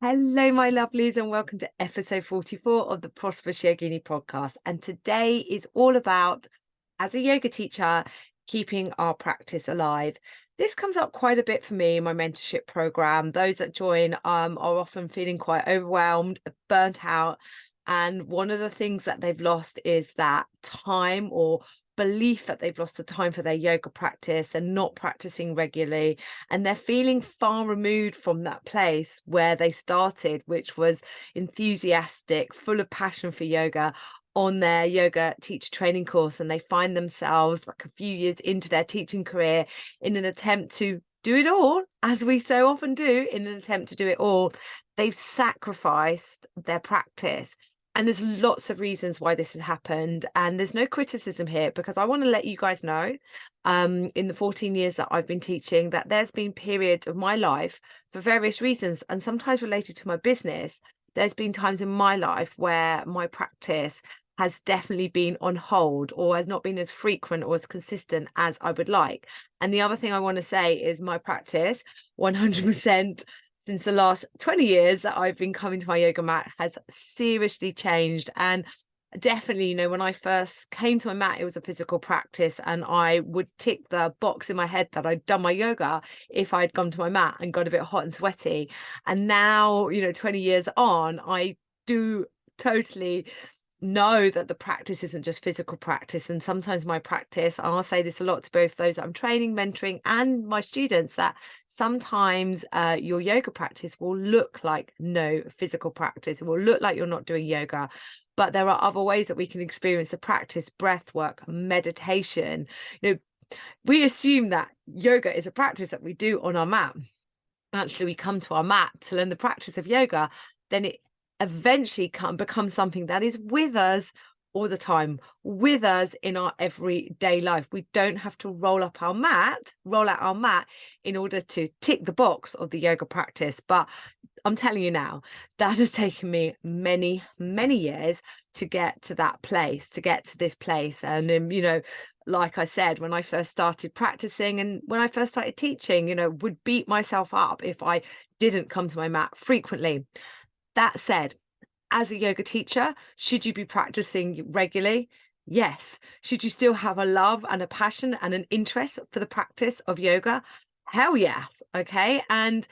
Hello, my lovelies, and welcome to episode 44 of the Prosperous Yogini podcast. And today is all about, as a yoga teacher, keeping our practice alive. This comes up quite a bit for me in my mentorship program. Those that join are often feeling quite overwhelmed, burnt out. And one of the things that they've lost is that time or belief that they've lost the time for their yoga practice. They're not practicing regularly, and they're feeling far removed from that place where they started, which was enthusiastic, full of passion for yoga on their yoga teacher training course. And they find themselves like a few years into their teaching career in an attempt to do it all, as we so often do in an attempt to do it all. They've sacrificed their practice. And there's lots of reasons why this has happened. And there's no criticism here, because I want to let you guys know, in the 14 years that I've been teaching, that there's been periods of my life for various reasons, and sometimes related to my business. There's been times in my life where my practice has definitely been on hold or has not been as frequent or as consistent as I would like. And the other thing I want to say is my practice, 100%, since the last 20 years that I've been coming to my yoga mat, has seriously changed. And definitely, when I first came to my mat, it was a physical practice, and I would tick the box in my head that I'd done my yoga if I'd come to my mat and got a bit hot and sweaty. And now, 20 years on, I do totally know that the practice isn't just physical practice. And sometimes my practice, and I'll say this a lot to both those that I'm training, mentoring, and my students, that sometimes your yoga practice will look like no physical practice. It will look like you're not doing yoga, but there are other ways that we can experience the practice: breath work, meditation. We assume that yoga is a practice that we do on our mat. Actually, we come to our mat to learn the practice of yoga, then it eventually become something that is with us all the time, with us in our everyday life. We don't have to roll out our mat in order to tick the box of the yoga practice. But I'm telling you now, that has taken me many, many years to get to that place, to get to this place. And, like I said, when I first started practicing and when I first started teaching, would beat myself up if I didn't come to my mat frequently. That said, as a yoga teacher, should you be practicing regularly? Yes. Should you still have a love and a passion and an interest for the practice of yoga? Hell yes. Okay. And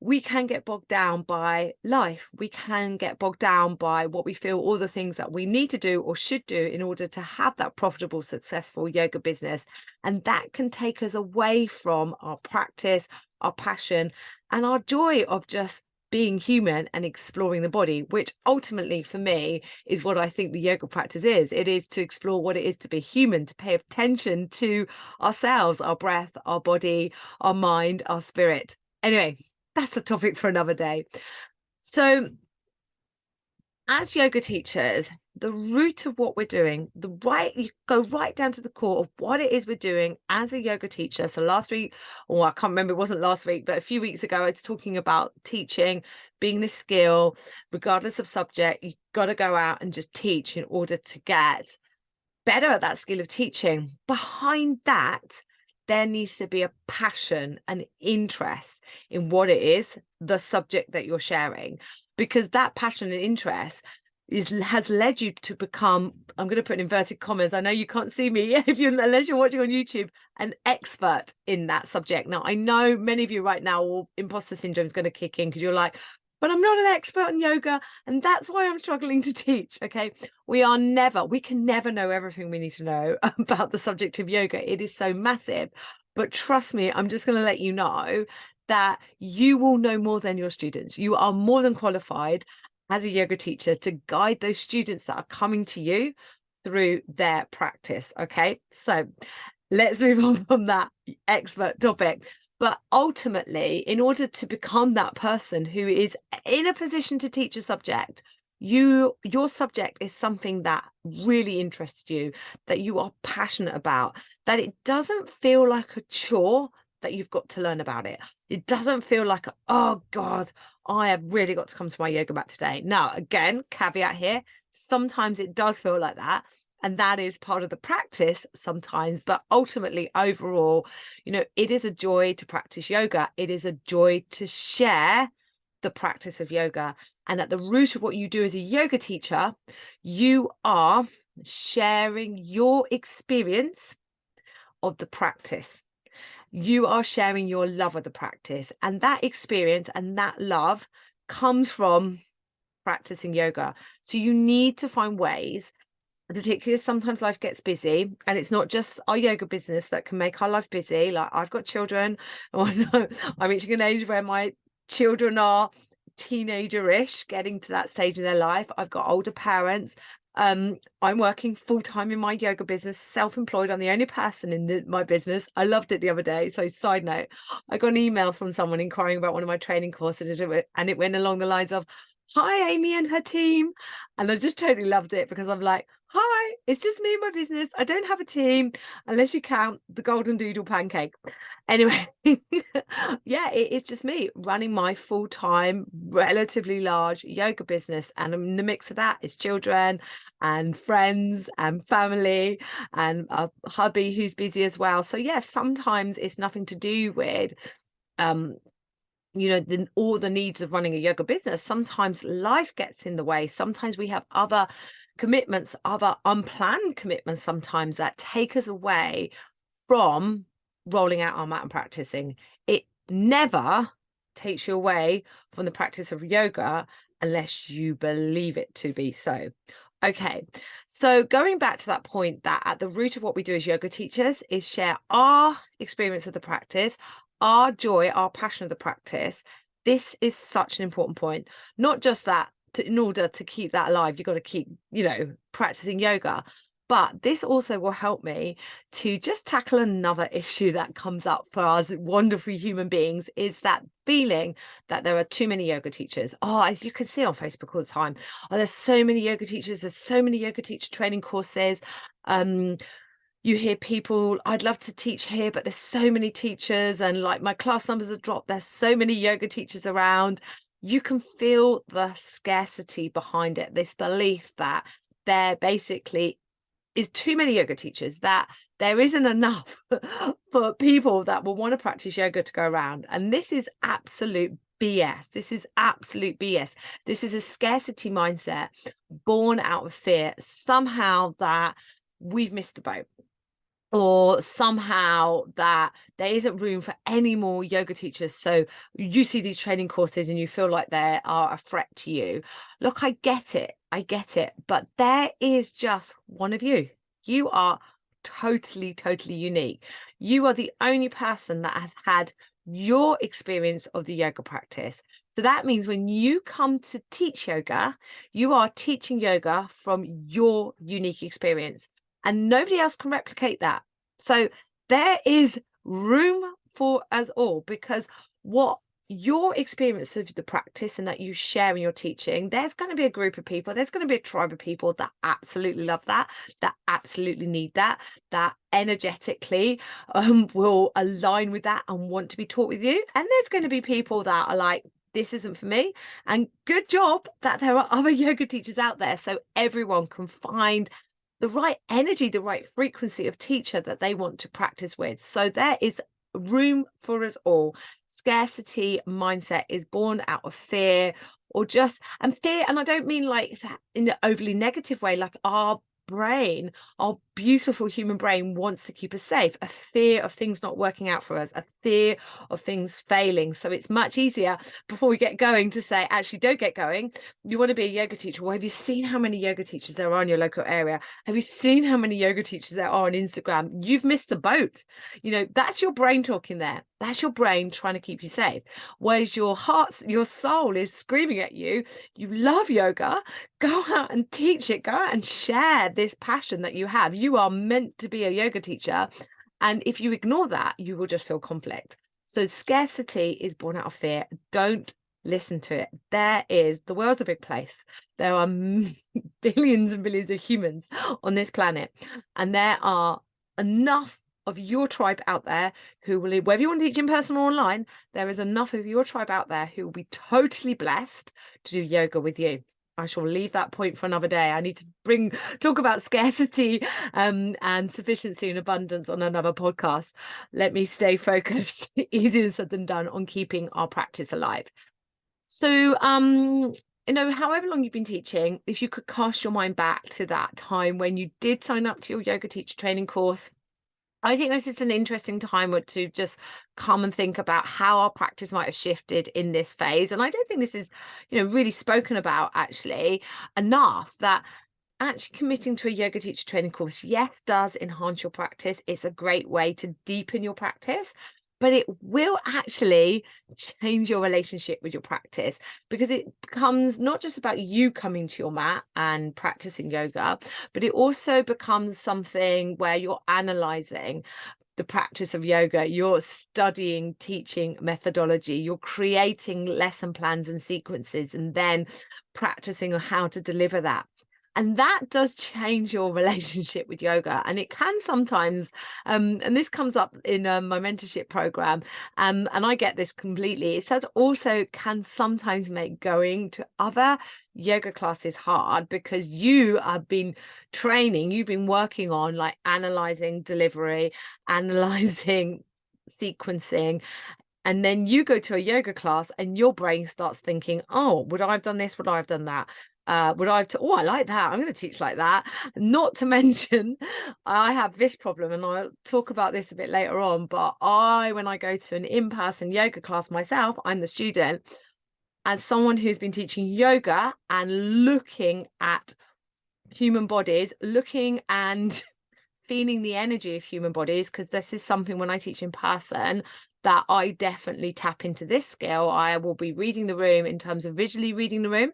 we can get bogged down by life. We can get bogged down by what we feel, all the things that we need to do or should do in order to have that profitable, successful yoga business. And that can take us away from our practice, our passion, and our joy of just being human and exploring the body, which ultimately for me is what I think the yoga practice is. It is to explore what it is to be human, to pay attention to ourselves, our breath, our body, our mind, our spirit. Anyway, that's a topic for another day. So as yoga teachers, the root of what we're doing, you go right down to the core of what it is we're doing as a yoga teacher. So last week, or I can't remember, it wasn't last week, but a few weeks ago, I was talking about teaching being the skill, regardless of subject. You've got to go out and just teach in order to get better at that skill of teaching. Behind that, there needs to be a passion and interest in what it is, the subject that you're sharing, because that passion and interest has led you to become, I'm going to put in inverted commas, I know you can't see me unless you're watching on YouTube, an expert in that subject. Now, I know many of you right now, or imposter syndrome is going to kick in, because you're like, but I'm not an expert in yoga, and that's why I'm struggling to teach. Okay, we can never know everything we need to know about the subject of yoga. It is so massive. But trust me, I'm just going to let you know that you will know more than your students. You are more than qualified as a yoga teacher to guide those students that are coming to you through their practice. Okay, so let's move on from that expert topic. But ultimately, in order to become that person who is in a position to teach a subject, your subject is something that really interests you, that you are passionate about, that it doesn't feel like a chore that you've got to learn about it. It doesn't feel like, oh God, I have really got to come to my yoga mat today. Now, again, caveat here, sometimes it does feel like that. And that is part of the practice sometimes. But ultimately, overall, it is a joy to practice yoga. It is a joy to share the practice of yoga. And at the root of what you do as a yoga teacher, you are sharing your experience of the practice. You are sharing your love of the practice. And that experience and that love comes from practicing yoga. So you need to find ways, particularly as sometimes life gets busy, and it's not just our yoga business that can make our life busy. Like, I've got children, I'm reaching an age where my children are teenager-ish, getting to that stage in their life. I've got older parents. I'm working full-time in my yoga business, self-employed. I'm the only person in my business. I loved it the other day. So side note, I got an email from someone inquiring about one of my training courses, and it went along the lines of, "Hi, Amy and her team." And I just totally loved it, because I'm like, hi, it's just me and my business. I don't have a team unless you count the golden doodle pancake. Anyway, yeah, it's just me running my full-time, relatively large yoga business. And in the mix of that is children and friends and family and a hubby who's busy as well. So yes, sometimes it's nothing to do with all the needs of running a yoga business. Sometimes life gets in the way. Sometimes we have other commitments, other unplanned commitments sometimes, that take us away from rolling out our mat and practicing. It never takes you away from the practice of yoga unless you believe it to be so. Okay, so going back to that point, that at the root of what we do as yoga teachers is share our experience of the practice, our joy, our passion of the practice. This is such an important point. Not just that, in order to keep that alive, you've got to keep, practicing yoga. But this also will help me to just tackle another issue that comes up for us wonderful human beings, is that feeling that there are too many yoga teachers. Oh, you can see on Facebook all the time, oh, there's so many yoga teachers, there's so many yoga teacher training courses. You hear people, I'd love to teach here, but there's so many teachers, and like my class numbers have dropped. There's so many yoga teachers around. You can feel the scarcity behind it, this belief that there basically is too many yoga teachers, that there isn't enough for people that will want to practice yoga to go around. And this is absolute BS. This is absolute BS. This is a scarcity mindset born out of fear, somehow that we've missed the boat, or somehow that there isn't room for any more yoga teachers. So you see these training courses and you feel like they are a threat to you. Look, I get it. But there is just one of you. You are totally, totally unique. You are the only person that has had your experience of the yoga practice. So that means when you come to teach yoga, you are teaching yoga from your unique experience. And nobody else can replicate that. So there is room for us all, because what your experience of the practice and that you share in your teaching, there's going to be a group of people, there's going to be a tribe of people that absolutely love that absolutely need that energetically will align with that and want to be taught with you. And there's going to be people that are like, this isn't for me. And good job that there are other yoga teachers out there, so everyone can find the right energy, the right frequency of teacher that they want to practice with. So there is room for us all. Scarcity mindset is born out of fear, and I don't mean like in an overly negative way. Like, our beautiful human brain wants to keep us safe, a fear of things not working out for us, a fear of things failing. So it's much easier before we get going to say, actually, don't get going. You want to be a yoga teacher. Well, have you seen how many yoga teachers there are in your local area? Have you seen how many yoga teachers there are on Instagram? You've missed the boat. That's your brain talking there. That's your brain trying to keep you safe. Whereas your soul is screaming at you. You love yoga. Go out and teach it. Go out and share this passion that you have. You are meant to be a yoga teacher. And if you ignore that, you will just feel conflict. So scarcity is born out of fear. Don't listen to it. The world's a big place. There are billions and billions of humans on this planet. And there are enough of your tribe out there who will, whether you want to teach in person or online, there is enough of your tribe out there who will be totally blessed to do yoga with you. I shall leave that point for another day. I need to talk about scarcity and sufficiency and abundance on another podcast. Let me stay focused, easier said than done, on keeping our practice alive. So, however long you've been teaching, if you could cast your mind back to that time when you did sign up to your yoga teacher training course, I think this is an interesting time to just come and think about how our practice might have shifted in this phase. And I don't think this is, really spoken about actually enough, that actually committing to a yoga teacher training course, yes, does enhance your practice. It's a great way to deepen your practice, but it will actually change your relationship with your practice, because it becomes not just about you coming to your mat and practicing yoga, but it also becomes something where you're analyzing the practice of yoga, you're studying teaching methodology, you're creating lesson plans and sequences, and then practicing on how to deliver that. And that does change your relationship with yoga. And it can sometimes, and this comes up in my mentorship program, and I get this completely. It says also can sometimes make going to other yoga classes hard, because you have been training, you've been working on like analyzing delivery, analyzing sequencing, and then you go to a yoga class and your brain starts thinking, oh, would I have done this? Would I have done that? Would I have oh, I like that. I'm going to teach like that. Not to mention, I have this problem, and I'll talk about this a bit later on. But when I go to an in-person yoga class myself, I'm the student. As someone who's been teaching yoga and looking at human bodies, looking and feeling the energy of human bodies, because this is something when I teach in person that I definitely tap into this skill. I will be reading the room in terms of visually reading the room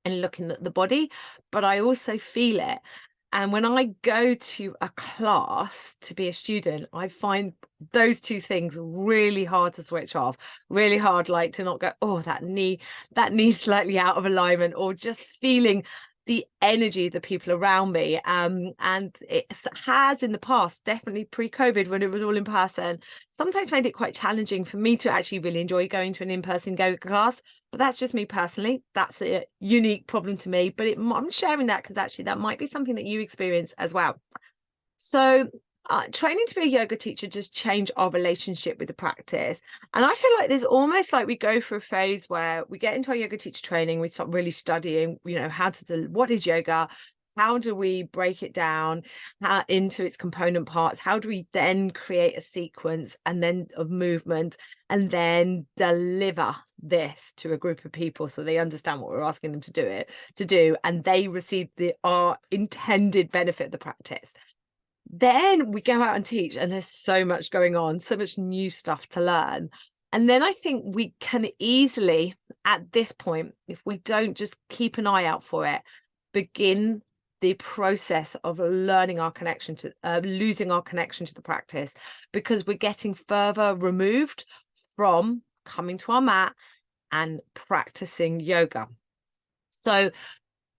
and looking at the body, but I also feel it. And when I go to a class to be a student, I find those two things really hard to switch off, really hard, like to not go, oh, that knee slightly out of alignment, or just feeling the energy of the people around me. And it has in the past, definitely pre-COVID, when it was all in person, sometimes made it quite challenging for me to actually really enjoy going to an in-person yoga class. But that's just me personally. That's a unique problem to me. But I'm sharing that because actually that might be something that you experience as well. So training to be a yoga teacher just changed our relationship with the practice. And I feel like there's almost like we go through a phase where we get into our yoga teacher training, we start really studying, how to do, what is yoga? How do we break it down into its component parts? How do we then create a sequence and then of movement, and then deliver this to a group of people so they understand what we're asking them to do, and they receive our intended benefit of the practice? Then we go out and teach, and there's so much going on, so much new stuff to learn. And then I think we can easily, at this point, if we don't just keep an eye out for it, begin the process of learning our connection to losing our connection to the practice, because we're getting further removed from coming to our mat and practicing yoga. So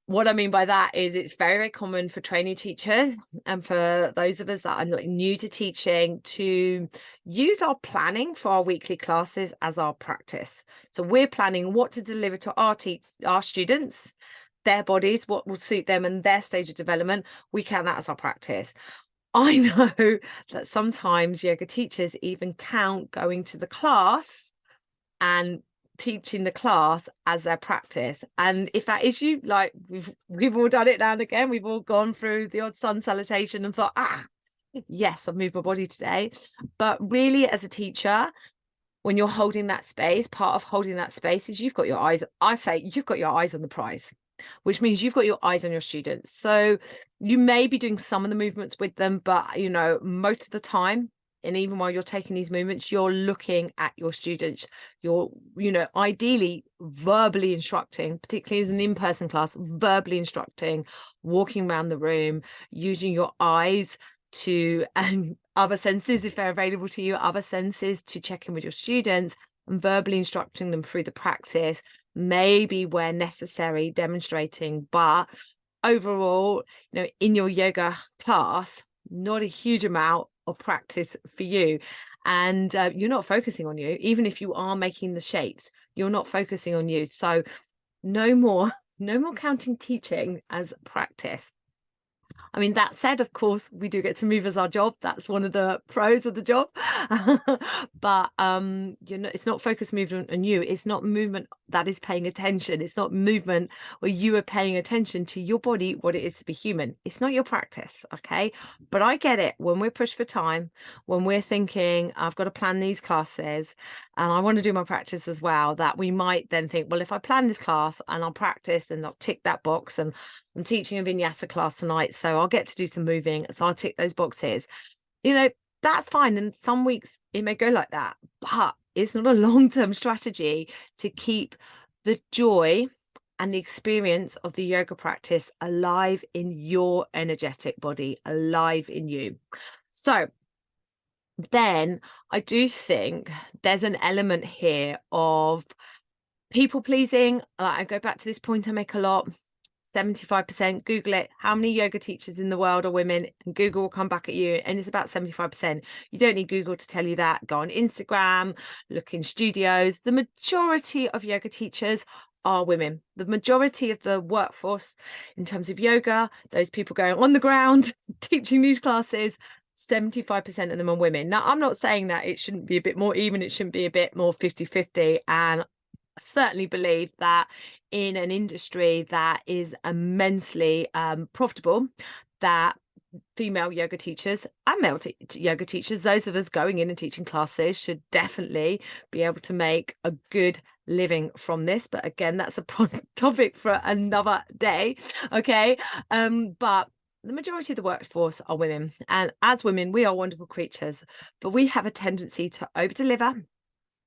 what I mean by that is it's very, very common for trainee teachers and for those of us that are new to teaching to use our planning for our weekly classes as our practice. So we're planning what to deliver to our students, their bodies, what will suit them and their stage of development. We count that as our practice. I know that sometimes yoga teachers even count going to the class and teaching the class as their practice. And if that is you, like we've all done it now and again, we've all gone through the odd sun salutation and thought, yes, I've moved my body today. But really, as a teacher, when you're holding that space, part of holding that space is you've got your eyes, I say you've got your eyes on the prize, which means you've got your eyes on your students. So you may be doing some of the movements with them, but most of the time, and even while you're taking these movements, you're looking at your students. You're, ideally verbally instructing, particularly as an in-person class, verbally instructing, walking around the room, using your eyes and other senses, if they're available to you, other senses to check in with your students, and verbally instructing them through the practice, maybe where necessary, demonstrating. But overall, in your yoga class, not a huge amount of practice for you, and you're not focusing on you. Even if you are making the shapes, you're not focusing on you. So no more counting teaching as practice. I mean, that said, of course, we do get to move as our job. That's one of the pros of the job. But it's not focused movement on you. It's not movement that is paying attention. It's not movement where you are paying attention to your body, what it is to be human. It's not your practice, okay? But I get it when we're pushed for time, when we're thinking, I've got to plan these classes and I want to do my practice as well, that we might then think, well, if I plan this class and I'll practice and I'll tick that box, and I'm teaching a vinyasa class tonight, so I'll get to do some moving, so I'll tick those boxes. That's fine. And some weeks it may go like that, but it's not a long-term strategy to keep the joy and the experience of the yoga practice alive in your energetic body, alive in you. So then I do think there's an element here of people pleasing. I go back to this point I make a lot. 75%. Google it. How many yoga teachers in the world are women? And Google will come back at you. And it's about 75%. You don't need Google to tell you that. Go on Instagram, look in studios. The majority of yoga teachers are women. The majority of the workforce in terms of yoga, those people going on the ground, teaching these classes, 75% of them are women. Now, I'm not saying that it shouldn't be a bit more even. It shouldn't be a bit more 50-50. And I certainly believe that in an industry that is immensely profitable, that female yoga teachers and male yoga teachers, those of us going in and teaching classes, should definitely be able to make a good living from this. But again, that's a topic for another day. Okay. But the majority of the workforce are women, and as women, we are wonderful creatures, but we have a tendency to over deliver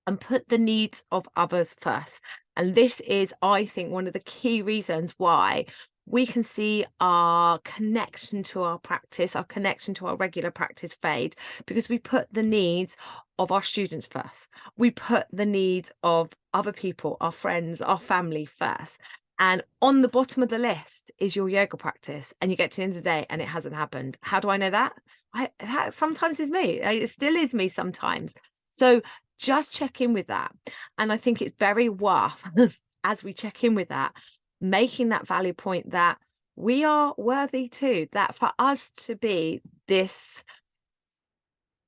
and put the needs of others first. And this is, I think, one of the key reasons why we can see our connection to our practice, our connection to our regular practice fade, because we put the needs of our students first. We put the needs of other people, our friends, our family first. And on the bottom of the list is your yoga practice. And you get to the end of the day and it hasn't happened. How do I know that? That sometimes is me. It still is me sometimes. So just check in with that. And I think it's very worth, as we check in with that, making that value point that we are worthy too, that for us to be this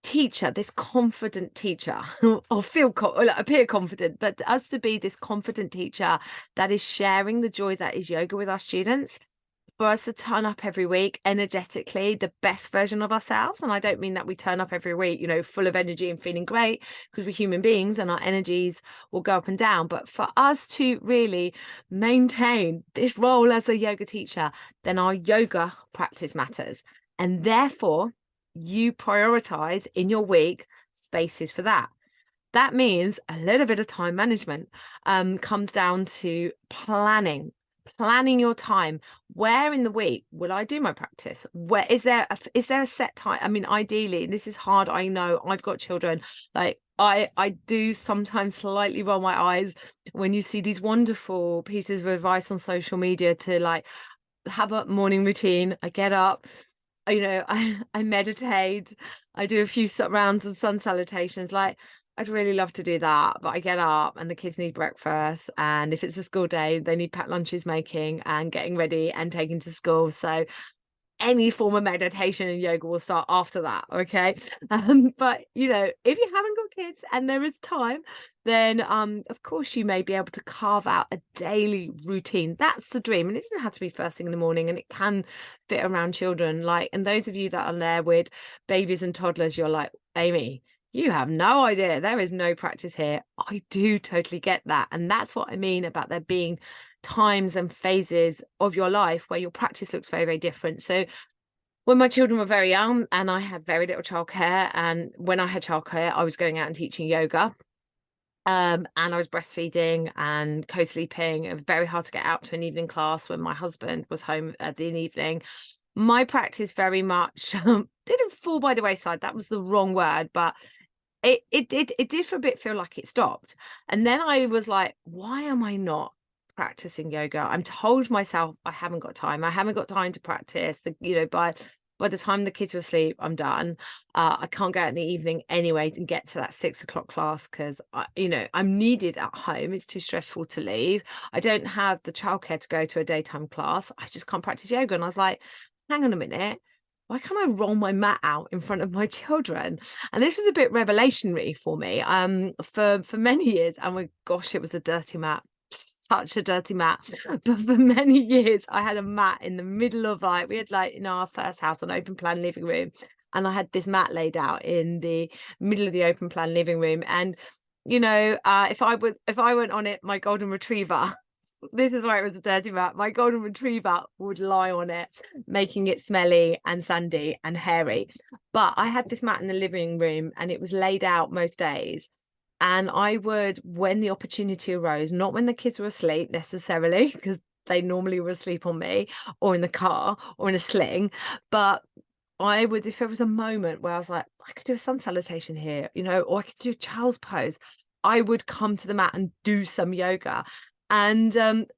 teacher, this confident teacher, or appear confident, but us to be this confident teacher that is sharing the joy that is yoga with our students, for us to turn up every week energetically the best version of ourselves. And I don't mean that we turn up every week, full of energy and feeling great, because we're human beings and our energies will go up and down. But for us to really maintain this role as a yoga teacher, then our yoga practice matters. And therefore, you prioritize in your week spaces for that. That means a little bit of time management comes down to planning your time. Where in the week will I do my practice? Where is there a set time? I mean, ideally, this is hard. I know I've got children. Like I do sometimes slightly roll my eyes when you see these wonderful pieces of advice on social media to like have a morning routine. I get up, I meditate, I do a few rounds of sun salutations. Like, I'd really love to do that, but I get up and the kids need breakfast. And if it's a school day, they need packed lunches making and getting ready and taken to school. So any form of meditation and yoga will start after that. Okay. But if you haven't got kids and there is time, then of course you may be able to carve out a daily routine. That's the dream. And it doesn't have to be first thing in the morning, and it can fit around children. And those of you that are there with babies and toddlers, you're like, Amy, you have no idea. There is no practice here. I do totally get that. And that's what I mean about there being times and phases of your life where your practice looks very, very different. So when my children were very young and I had very little childcare, and when I had childcare, I was going out and teaching yoga. And I was breastfeeding and co-sleeping. It was very hard to get out to an evening class when my husband was home at the evening. My practice very much didn't fall by the wayside. That was the wrong word, but it did for a bit feel like it stopped. And then I was like, why am I not practicing yoga? I'm told myself I haven't got time. I haven't got time to practice. By the time the kids are asleep, I'm done. I can't go out in the evening anyway and get to that 6 o'clock class because I'm needed at home. It's too stressful to leave. I don't have the childcare to go to a daytime class. I just can't practice yoga. And I was like, hang on a minute, why can't I roll my mat out in front of my children? And this was a bit revelationary for me. For many years, and gosh, it was a dirty mat. Such a dirty mat. But for many years, I had a mat in the middle of we had in our first house an open plan living room. And I had this mat laid out in the middle of the open plan living room. And, if I went on it, my golden retriever, this is why it was a dirty mat. My golden retriever would lie on it, making it smelly and sandy and hairy. But I had this mat in the living room and it was laid out most days. And I would, when the opportunity arose, not when the kids were asleep necessarily, because they normally were asleep on me or in the car or in a sling, but I would, if there was a moment where I was like, I could do a sun salutation here, or I could do a child's pose, I would come to the mat and do some yoga. And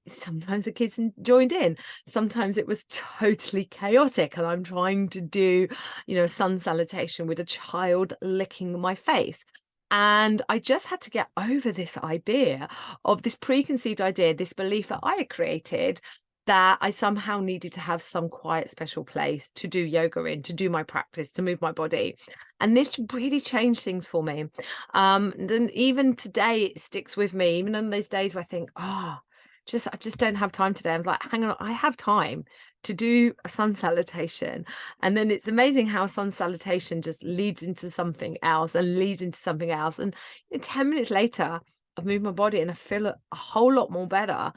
sometimes the kids joined in. Sometimes it was totally chaotic, and I'm trying to do, a sun salutation with a child licking my face. And I just had to get over this idea of this preconceived idea, this belief that I had created, that I somehow needed to have some quiet, special place to do yoga in, to do my practice, to move my body. And this really changed things for me. Then even today, it sticks with me, even on those days where I think, I just don't have time today. I'm like, hang on, I have time to do a sun salutation. And then it's amazing how sun salutation just leads into something else and leads into something else. And 10 minutes later, I've moved my body and I feel a whole lot more better.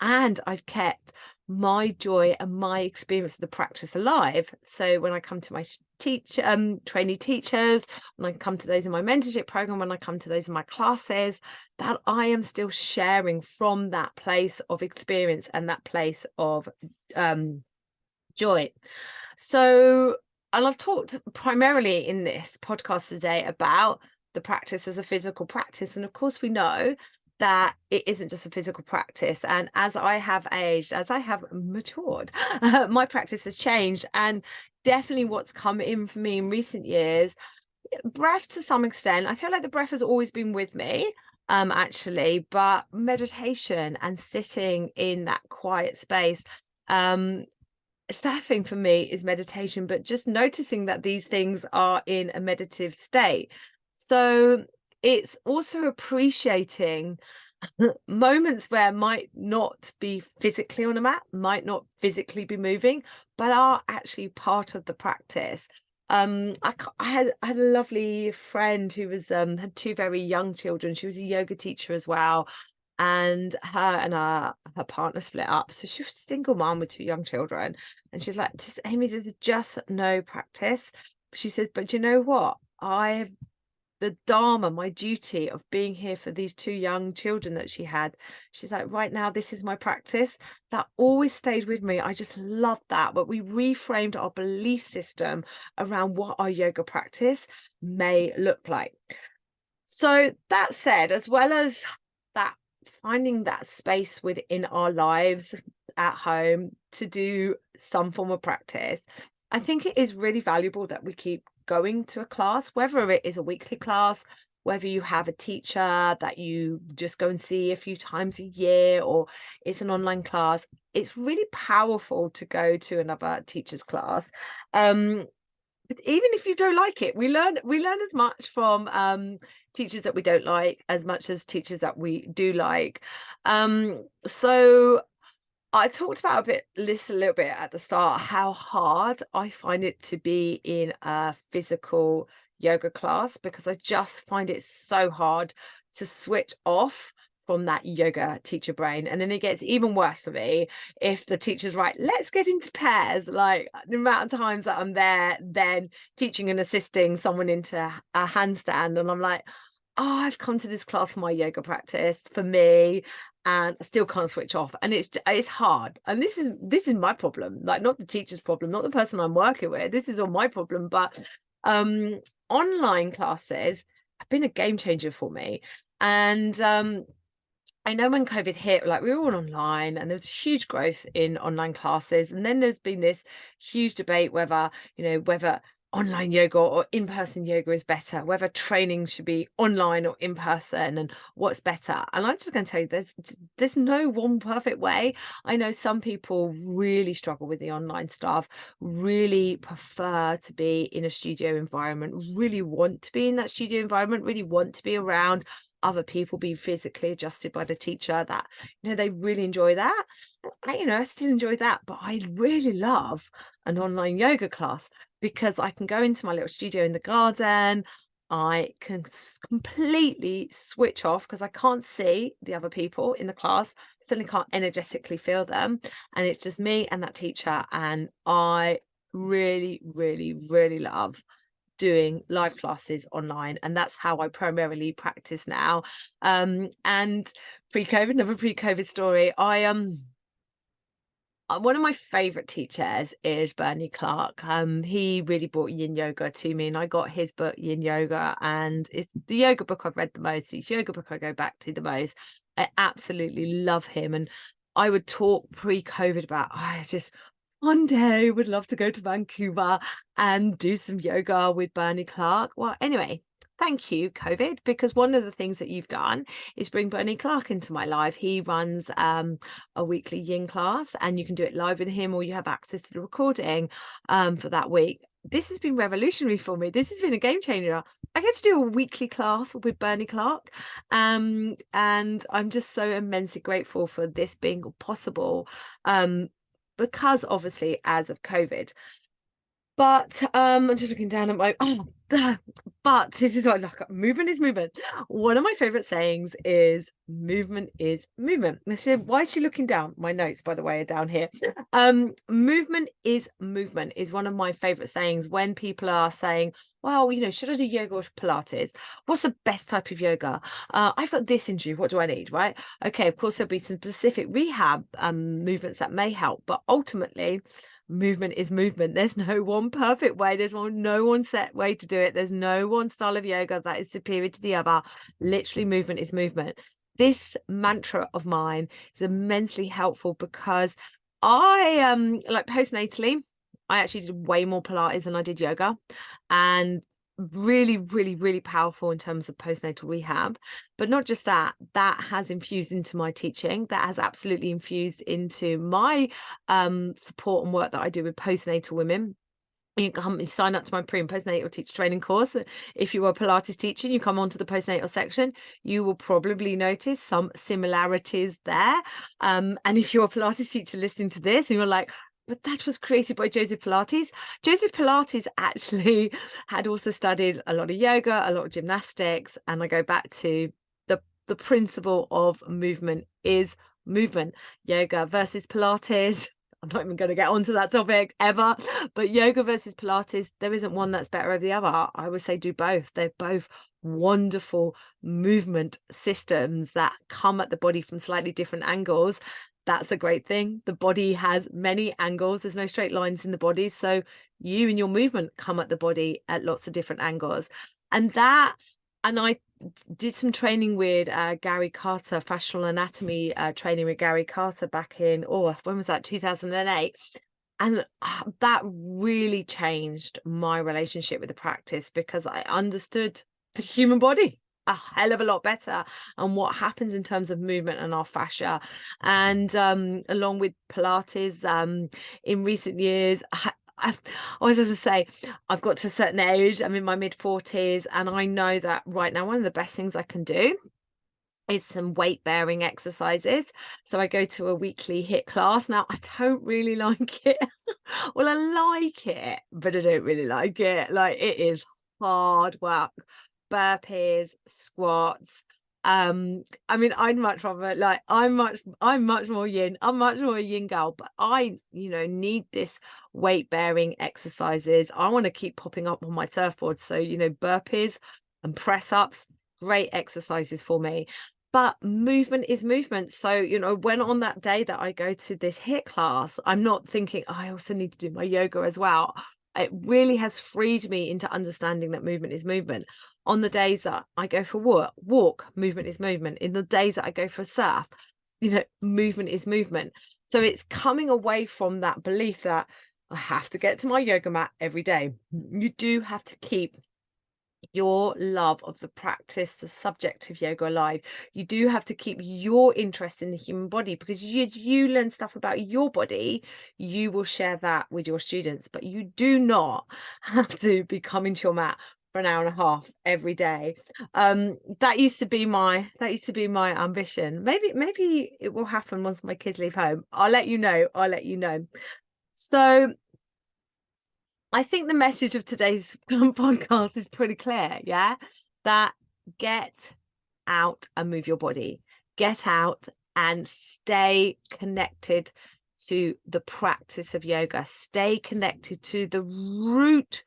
And I've kept my joy and my experience of the practice alive. So when I come to my trainee teachers, when I come to those in my mentorship program, when I come to those in my classes, that I am still sharing from that place of experience and that place of joy. So, and I've talked primarily in this podcast today about the practice as a physical practice. And of course, we know that it isn't just a physical practice. And as I have aged, as I have matured, my practice has changed. And definitely what's come in for me in recent years, breath to some extent. I feel like the breath has always been with me, actually, but meditation and sitting in that quiet space, surfing for me is meditation, but just noticing that these things are in a meditative state. So it's also appreciating moments where might not be physically on a mat, might not physically be moving, but are actually part of the practice. I had a lovely friend who was had two very young children. She was a yoga teacher as well, and her partner split up, so she was a single mom with two young children. And she's like, just Amy, there's just no practice. She says, but you know what, I have the dharma, my duty of being here for these two young children that she had. She's like, right now, this is my practice. That always stayed with me. I just love that. But we reframed our belief system around what our yoga practice may look like. So that said, as well as that, finding that space within our lives at home to do some form of practice, I think it is really valuable that we keep going to a class, whether it is a weekly class, whether you have a teacher that you just go and see a few times a year, or it's an online class. It's really powerful to go to another teacher's class. But even if you don't like it, we learn as much from teachers that we don't like as much as teachers that we do like. So I talked about this a little bit at the start, how hard I find it to be in a physical yoga class, because I just find it so hard to switch off from that yoga teacher brain. And then it gets even worse for me if the teacher's right, let's get into pairs. Like the amount of times that I'm there then teaching and assisting someone into a handstand, and I'm like, oh, I've come to this class for my yoga practice, for me, and I still can't switch off. And it's hard. And this is my problem, like not the teacher's problem, not the person I'm working with. This is all my problem. But online classes have been a game changer for me. And I know when COVID hit, like we were all online and there was huge growth in online classes. And then there's been this huge debate whether online yoga or in-person yoga is better, whether training should be online or in person, and what's better. And I'm just going to tell you, there's no one perfect way. I know some people really struggle with the online stuff, really prefer to be in a studio environment, really want to be in that studio environment, really want to be around other people, being physically adjusted by the teacher, that they really enjoy that. I still enjoy that, but I really love an online yoga class, because I can go into my little studio in the garden. I can completely switch off because I can't see the other people in the class. I certainly can't energetically feel them. And it's just me and that teacher. And I really, really, really love doing live classes online. And that's how I primarily practice now. And pre-COVID, another pre-COVID story. One of my favorite teachers is Bernie Clark. He really brought yin yoga to me, and I got his book, Yin Yoga, and it's the yoga book I've read the most. It's the yoga book I go back to the most. I absolutely love him. And I would talk pre-COVID about, I just one day would love to go to Vancouver and do some yoga with Bernie Clark. Well, anyway, thank you, COVID, because one of the things that you've done is bring Bernie Clark into my life. He runs a weekly yin class, and you can do it live with him, or you have access to the recording for that week. This has been revolutionary for me. This has been a game changer. I get to do a weekly class with Bernie Clark, and I'm just so immensely grateful for this being possible, because obviously as of COVID. But I'm just looking down at my but this is what I look, movement is movement. One of my favorite sayings is movement is movement. Why is she looking down? My notes, by the way, are down here. Movement is one of my favorite sayings when people are saying, well, should I do yoga or Pilates? What's the best type of yoga? I've got this injury. What do I need? Right. Okay. Of course, there'll be some specific rehab movements that may help, but ultimately, movement is movement. There's no one perfect way. There's no one set way to do it. There's no one style of yoga that is superior to the other. Literally, movement is movement. This mantra of mine is immensely helpful because I like postnatally, I actually did way more Pilates than I did yoga, and really, really, really powerful in terms of postnatal rehab. But not just that, that has infused into my teaching, that has absolutely infused into my support and work that I do with postnatal women. You can sign up to my pre and postnatal teacher training course. If you are a Pilates teacher and you come onto the postnatal section, you will probably notice some similarities there. And if you're a Pilates teacher listening to this and you're like, but that was created by Joseph Pilates. Joseph Pilates actually had also studied a lot of yoga, a lot of gymnastics. And I go back to the principle of movement is movement. Yoga versus Pilates. I'm not even going to get onto that topic ever, but yoga versus Pilates, there isn't one that's better over the other. I would say do both. They're both wonderful movement systems that come at the body from slightly different angles. That's a great thing. The body has many angles. There's no straight lines in the body. So you and your movement come at the body at lots of different angles. And I did some training with Gary Carter, functional anatomy training with Gary Carter back in, when was that? 2008. And that really changed my relationship with the practice, because I understood the human body a hell of a lot better and what happens in terms of movement and our fascia. And along with Pilates, in recent years, I always have to say, I've got to a certain age, I'm in my mid-40s, and I know that right now one of the best things I can do is some weight bearing exercises. So I go to a weekly HIIT class. Now, I don't really like it. Well, I like it, but I don't really like it. Like, it is hard work. Burpees, squats. I mean, I'd much rather, like, I'm much more yin. I'm much more a yin girl, but I, need this weight bearing exercises. I want to keep popping up on my surfboard. So, burpees and press ups, great exercises for me. But movement is movement. So, when on that day that I go to this HIIT class, I'm not thinking, I also need to do my yoga as well. It really has freed me into understanding that movement is movement. On the days that I go for walk, movement is movement. In the days that I go for a surf, movement is movement. So it's coming away from that belief that, I have to get to my yoga mat every day. You do have to keep your love of the practice, the subject of yoga alive. You do have to keep your interest in the human body, because you learn stuff about your body, you will share that with your students. But you do not have to be coming to your mat for an hour and a half every day. That used to be my ambition. Maybe it will happen once my kids leave home. I'll let you know. So I think the message of today's podcast is pretty clear, yeah? That get out and move your body. Get out and stay connected to the practice of yoga. Stay connected to the root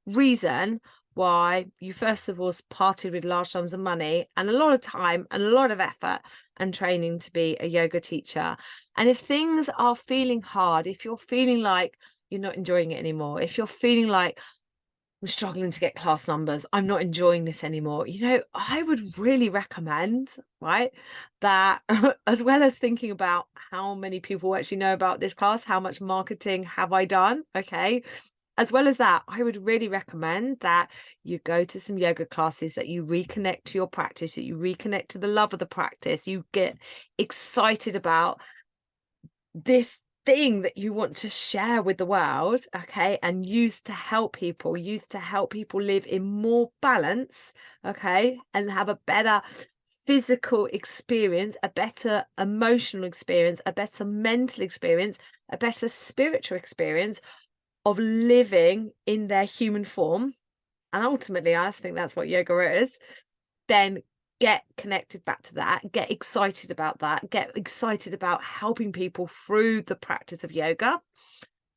reason why you first of all parted with large sums of money and a lot of time and a lot of effort and training to be a yoga teacher. And if things are feeling hard, if you're feeling like you're not enjoying it anymore, if you're feeling like I'm struggling to get class numbers, I'm not enjoying this anymore, I would really recommend, right, that as well as thinking about how many people actually know about this class, how much marketing have I done, okay, as well as that, I would really recommend that you go to some yoga classes, that you reconnect to your practice, that you reconnect to the love of the practice, you get excited about this thing that you want to share with the world, okay, and use to help people live in more balance, okay, and have a better physical experience, a better emotional experience, a better mental experience, a better spiritual experience of living in their human form. And ultimately, I think that's what yoga is. Then get connected back to that, get excited about that, get excited about helping people through the practice of yoga.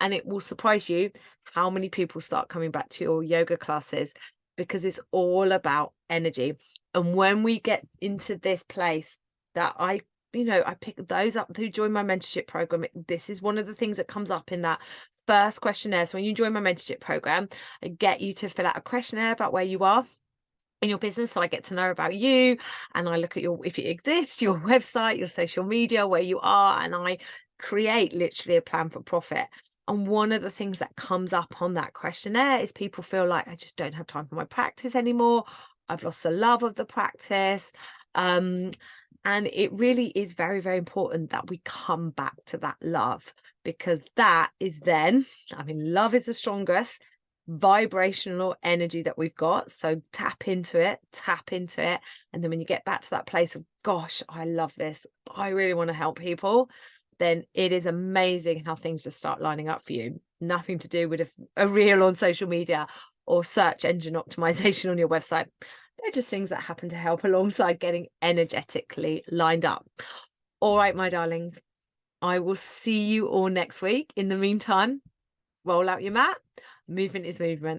And it will surprise you how many people start coming back to your yoga classes, because it's all about energy. And when we get into this place that I pick those up who join my mentorship program, this is one of the things that comes up in that first questionnaire. So when you join my mentorship program, I get you to fill out a questionnaire about where you are in your business, so I get to know about you, and I look at if you exist, your website, your social media, where you are, and I create literally a plan for profit. And one of the things that comes up on that questionnaire is people feel like, I just don't have time for my practice anymore, I've lost the love of the practice. And it really is very, very important that we come back to that love, because that is then, love is the strongest vibrational energy that we've got. So tap into it. And then when you get back to that place of, gosh, I love this, I really want to help people, then it is amazing how things just start lining up for you. Nothing to do with a reel on social media or search engine optimization on your website. They're just things that happen to help alongside getting energetically lined up. All right, my darlings, I will see you all next week. In the meantime, roll out your mat. Movement is movement.